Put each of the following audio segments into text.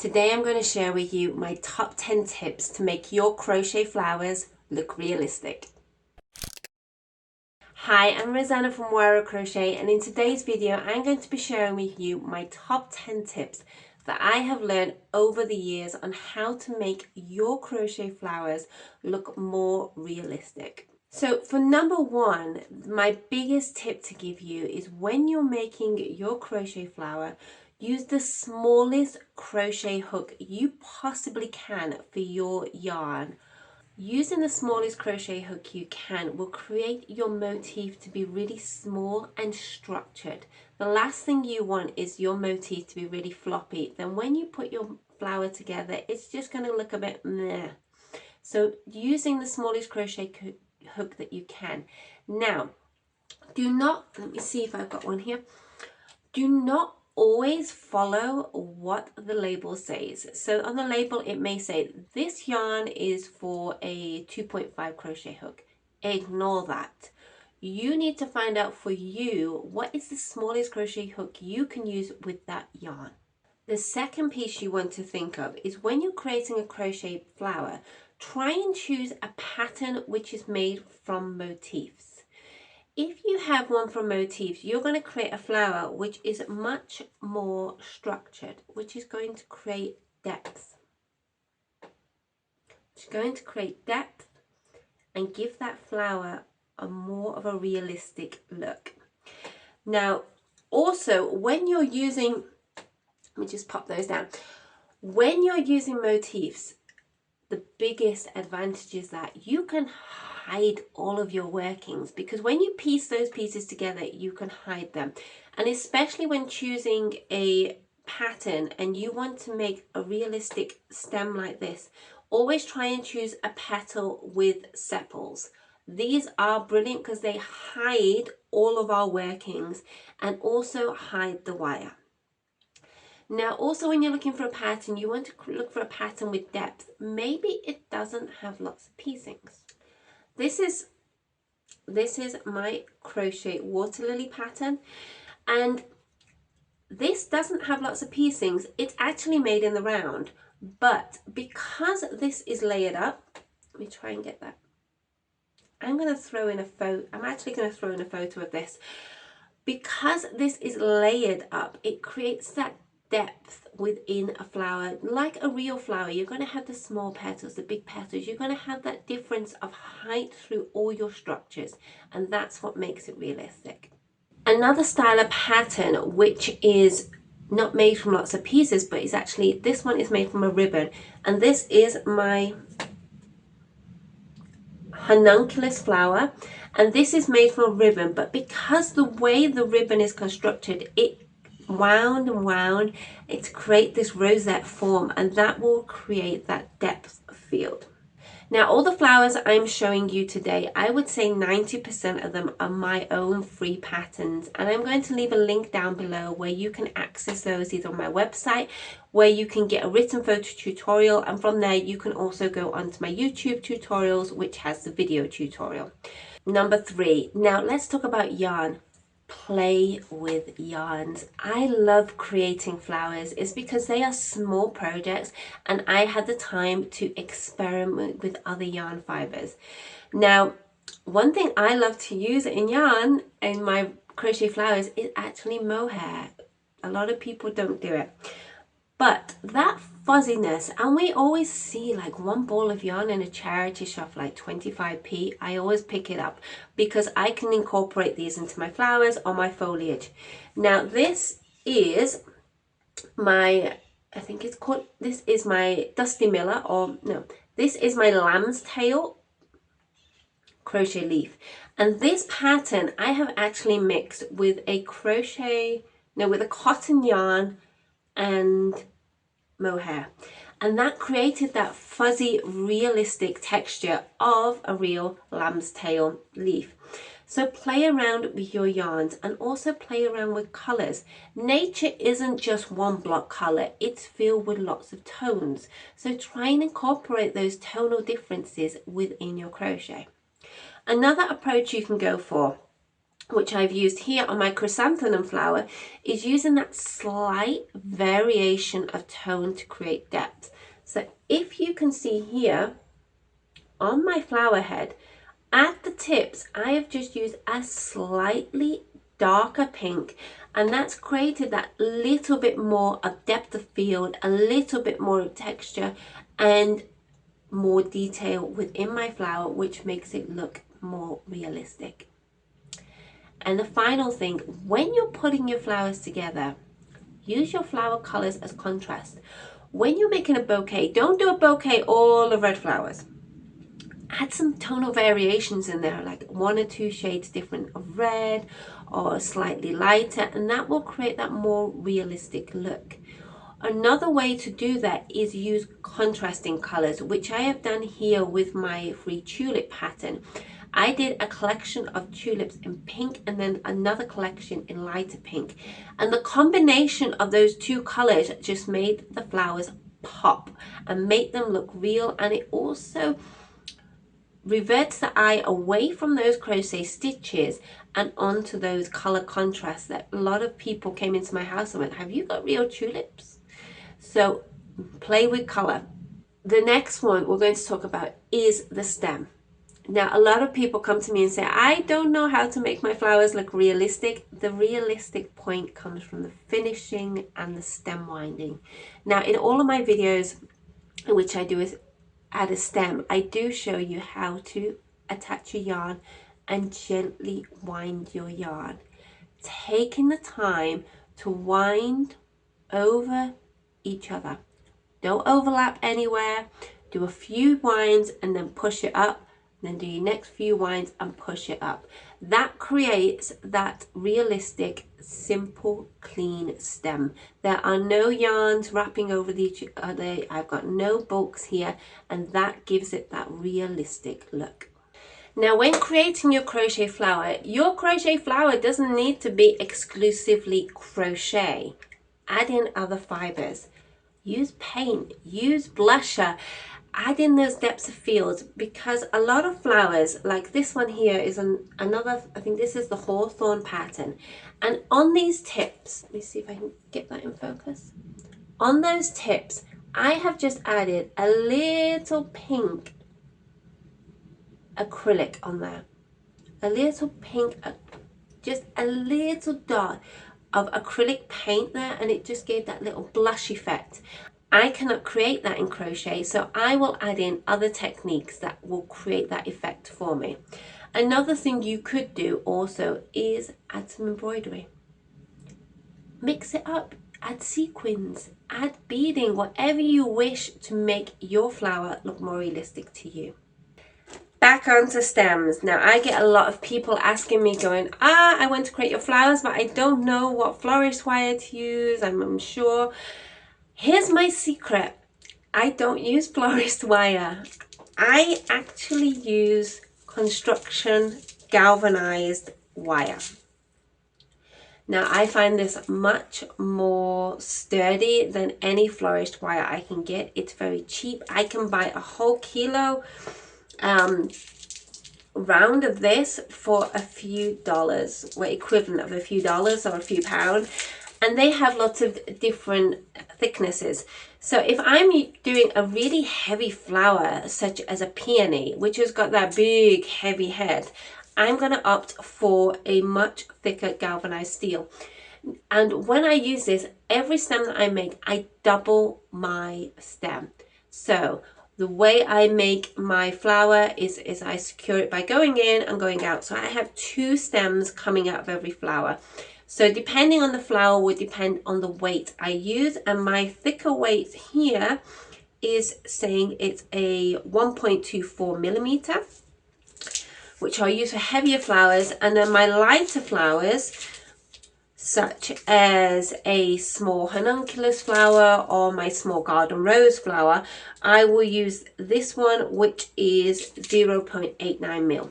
Today I'm going to share with you my top 10 tips to make your crochet flowers look realistic. Hi, I'm Rosanna from Wara Crochet, and in today's video I'm going to be sharing with you my top 10 tips that I have learned over the years on how to make your crochet flowers look more realistic. So for number one, my biggest tip to give you is when you're making your crochet flower, use the smallest crochet hook you possibly can for your yarn. Using the smallest crochet hook you can will create your motif to be really small and structured. The last thing you want is your motif to be really floppy. Then when you put your flower together, it's just going to look a bit meh. So using the smallest crochet hook that you can. Now, do not, let me see if I've got one here. Do not always follow what the label says. So on the label it may say this yarn is for a 2.5 crochet hook. Ignore that. You need to find out for you what is the smallest crochet hook you can use with that yarn. The second piece you want to think of is when you're creating a crochet flower, try and choose a pattern which is made from motifs. If you have one from motifs, you're going to create a flower which is much more structured, which is going to create depth. It's going to create depth and give that flower a more of a realistic look. Now, also when you're using, let me just pop those down. When you're using motifs, the biggest advantage is that you can hide all of your workings, because when you piece those pieces together you can hide them. And especially when choosing a pattern and you want to make a realistic stem like this, always try and choose a petal with sepals. These are brilliant because they hide all of our workings and also hide the wire. Now also when you're looking for a pattern, you want to look for a pattern with depth. Maybe it doesn't have lots of piecings. This is my crochet water lily pattern, and this doesn't have lots of piecings. It's actually made in the round, but because this is layered up, let me try and get that. I'm going to throw in a photo. I'm actually going to throw in a photo of this. Because this is layered up, it creates that depth within a flower. Like a real flower, you're going to have the small petals, the big petals. You're going to have that difference of height through all your structures, and that's what makes it realistic. Another style of pattern which is not made from lots of pieces, but is actually, this one is made from a ribbon, and this is my homunculus flower, and this is made from a ribbon, but because the way the ribbon is constructed, it wound and wound it to create this rosette form, and that will create that depth field. Now all the flowers I'm showing you today, I would say 90% of them are my own free patterns, and I'm going to leave a link down below where you can access those, either on my website where you can get a written photo tutorial, and from there you can also go onto my YouTube tutorials which has the video tutorial. Number 3, now let's talk about yarn. Play with yarns. I love creating flowers. It's because they are small projects and I had the time to experiment with other yarn fibres. Now, one thing I love to use in yarn in my crochet flowers is actually mohair. A lot of people don't do it. But that fuzziness, and we always see like one ball of yarn in a charity shop like 25p. I always pick it up because I can incorporate these into my flowers or my foliage. Now this is my, I think it's called, this is my Dusty Miller, or no, this is my lamb's tail crochet leaf. And this pattern I have actually mixed with a cotton yarn and mohair, and that created that fuzzy realistic texture of a real lamb's tail leaf. So play around with your yarns and also play around with colors. Nature isn't just one block color, it's filled with lots of tones, so try and incorporate those tonal differences within your crochet. Another approach you can go for which I've used here on my chrysanthemum flower, is using that slight variation of tone to create depth. So if you can see here on my flower head, at the tips, I have just used a slightly darker pink, and that's created that little bit more of depth of field, a little bit more of texture and more detail within my flower, which makes it look more realistic. And the final thing, when you're putting your flowers together, use your flower colors as contrast. When you're making a bouquet, don't do a bouquet all of red flowers. Add some tonal variations in there, like 1 or 2 shades different of red or slightly lighter, and that will create that more realistic look. Another way to do that is use contrasting colors, which I have done here with my free tulip pattern. I did a collection of tulips in pink and then another collection in lighter pink. And the combination of those 2 colors just made the flowers pop and make them look real, and it also reverts the eye away from those crochet stitches and onto those color contrasts that a lot of people came into my house and went, have you got real tulips? So play with color. The next one we're going to talk about is the stem. Now, a lot of people come to me and say, I don't know how to make my flowers look realistic. The realistic point comes from the finishing and the stem winding. Now, in all of my videos, which I do is add a stem, I do show you how to attach your yarn and gently wind your yarn, taking the time to wind over each other. Don't overlap anywhere. Do a few winds and then push it up, then do your next few winds and push it up. That creates that realistic, simple, clean stem. There are no yarns wrapping over each other. I've got no bulks here, and that gives it that realistic look. Now, when creating your crochet flower doesn't need to be exclusively crochet. Add in other fibres. Use paint, use blusher, add in those depths of field, because a lot of flowers, like this one here is another, I think this is the hawthorn pattern. And on these tips, let me see if I can get that in focus. On those tips, I have just added a little pink acrylic on there. A little pink, just a little dot of acrylic paint there, and it just gave that little blush effect. I cannot create that in crochet, so I will add in other techniques that will create that effect for me. Another thing you could do also is add some embroidery. Mix it up, add sequins, add beading, whatever you wish to make your flower look more realistic to you. Back onto stems. Now, I get a lot of people asking me going, I want to create your flowers, but I don't know what florist wire to use, I'm unsure. Here's my secret. I don't use florist wire. I actually use construction galvanized wire. Now, I find this much more sturdy than any florist wire I can get. It's very cheap. I can buy a whole kilo round of this for a few dollars, or equivalent of a few dollars or a few pounds, and they have lots of different thicknesses. So if I'm doing a really heavy flower such as a peony, which has got that big heavy head, I'm going to opt for a much thicker galvanized steel. And when I use this, every stem that I make, I double my stem. So the way I make my flower is I secure it by going in and going out. So I have 2 stems coming out of every flower. So depending on the flower would depend on the weight I use. And my thicker weight here is saying it's a 1.24 millimeter, which I'll use for heavier flowers. And then my lighter flowers, such as a small homunculus flower or my small garden rose flower, I will use this one, which is 0.89 mil.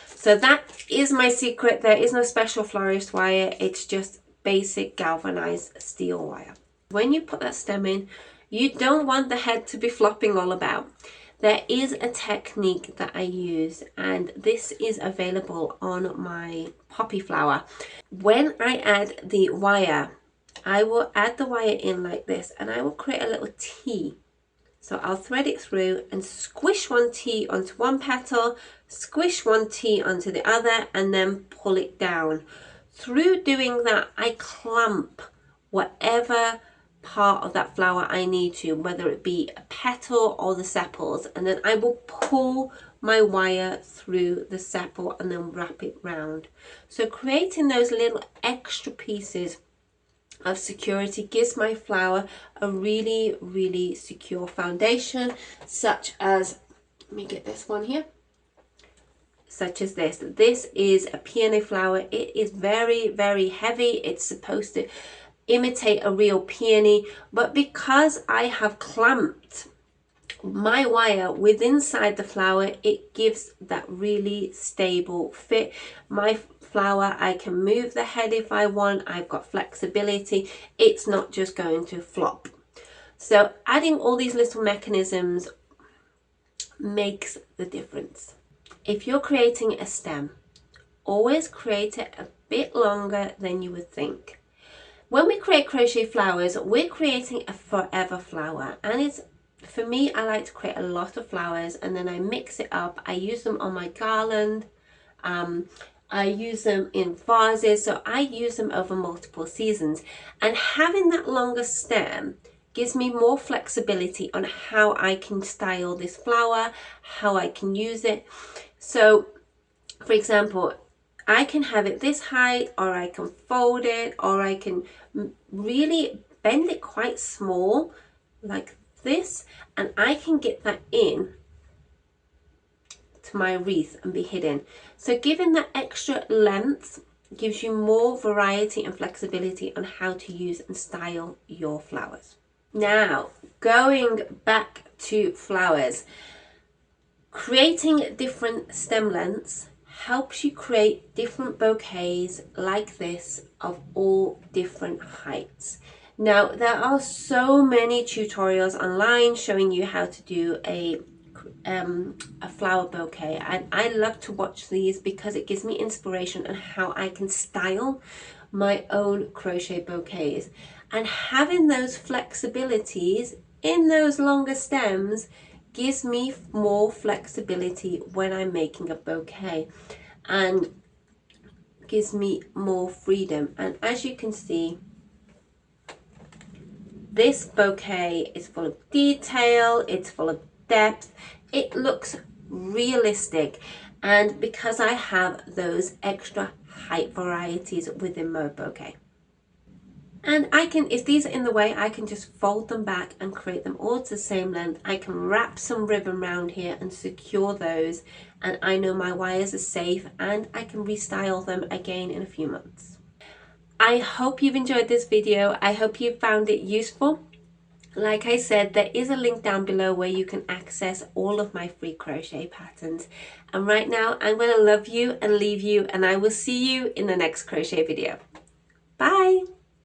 So that is my secret. There is no special florist wire. It's just basic galvanized steel wire. When you put that stem in, you don't want the head to be flopping all about. there is a technique that I use, and this is available on my poppy flower. When I add the wire, I will add the wire in like this, and I will create a little T. So I'll thread it through and squish one T onto one petal, squish one T onto the other, and then pull it down. Through doing that, I clamp whatever part of that flower I need to, whether it be a petal or the sepals, and then I will pull my wire through the sepal and then wrap it round. So creating those little extra pieces of security gives my flower a really, really secure foundation, such as, let me get this one here, such as this. This is a peony flower. It is very, very heavy. It's supposed to imitate a real peony, but because I have clamped my wire within inside the flower, it gives that really stable fit. My flower, I can move the head if I want. I've got flexibility. It's not just going to flop. So adding all these little mechanisms makes the difference. If you're creating a stem, always create it a bit longer than you would think. When we create crochet flowers, we're creating a forever flower, and it's, for me, I like to create a lot of flowers and then I mix it up. I use them on my garland, I use them in vases, so I use them over multiple seasons. And having that longer stem gives me more flexibility on how I can style this flower, how I can use it. So, for example, I can have it this height, or I can fold it, or I can really bend it quite small like this, and I can get that in to my wreath and be hidden. So giving that extra length gives you more variety and flexibility on how to use and style your flowers. Now, going back to flowers, creating different stem lengths helps you create different bouquets like this of all different heights. Now, there are so many tutorials online showing you how to do a flower bouquet, and I love to watch these because it gives me inspiration on how I can style my own crochet bouquets. And having those flexibilities in those longer stems gives me more flexibility when I'm making a bouquet and gives me more freedom. And as you can see, this bouquet is full of detail, it's full of depth, it looks realistic, and because I have those extra height varieties within my bouquet. And I can, if these are in the way, I can just fold them back and create them all to the same length. I can wrap some ribbon around here and secure those, and I know my wires are safe, and I can restyle them again in a few months. I hope you've enjoyed this video. I hope you found it useful. Like I said, there is a link down below where you can access all of my free crochet patterns. And right now, I'm going to love you and leave you, and I will see you in the next crochet video. Bye!